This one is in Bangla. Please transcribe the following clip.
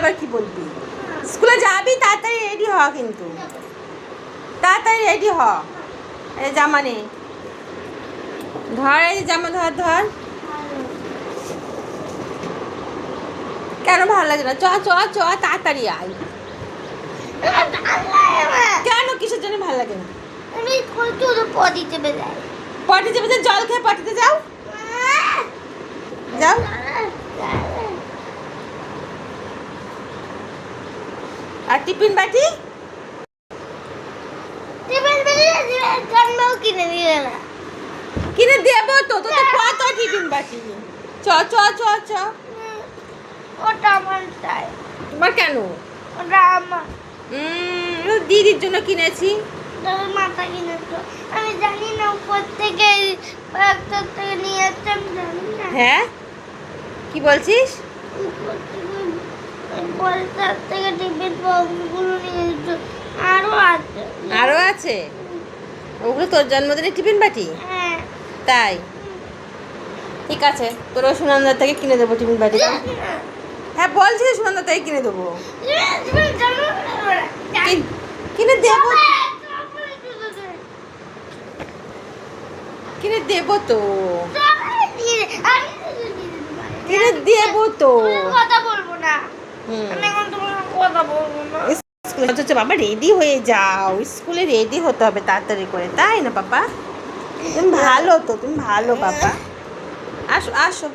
এবার কি বলবি? স্কুলে যাবি, তাড়াতাড়ি রেডি হ, কিন্তু তাড়াতাড়ি রেডি হ। এই জামা নে, ধর, এই জামা ধর ধর। কেন ভালো লাগে না? চ চ চ, তাড়াতাড়ি আয়। কেন, কিসের জন্য ভালো লাগে না? আমি পটি চেপে যাই। পটি চেপে যাও, জল খেয়ে পটিতে যাও, যাও। আর টিফিন বাটি কিনে দিলে না। কিনে দেবো তো, তোদের কত টিফিন বাটি। চ চ চ চ। ওটা আমার চাই। তোমার কেন? ওটা আমার। দিদির জন্য কিনেছি। তোর মাথা কিনেছো, আমি জানি না। উপর থেকে বাক্সর থেকে নিয়ে আসছে, আমি জানি না। হ্যাঁ, কি বলছিস? উপর থেকে বলতার থেকে টিফিন বক্সগুলো নিয়ে এসছো। আরো আছে। আরো আছে? ওগুলো তোর জন্মদিনে টিফিন বাটি? হ্যাঁ। তাই? ঠিক আছে, তোর সুনন্দার থেকে কিনে দেবো টিফিন বাটি। হ্যাঁ বলছি, সুনন্দার থেকে কিনে দেবো। কিনে দেবো, কিনে দেবো তো, কিনে দেবো তো। কথা বলবো না। আমি এখন তোমার কথা বলবো না। স্কুলে হচ্ছে বাবা, রেডি হয়ে যাও, স্কুলে রেডি হতে হবে তাড়াতাড়ি করে, তাই না বাবা? তুমি ভালো তো, তুমি ভালো বাবা। আসো আসো।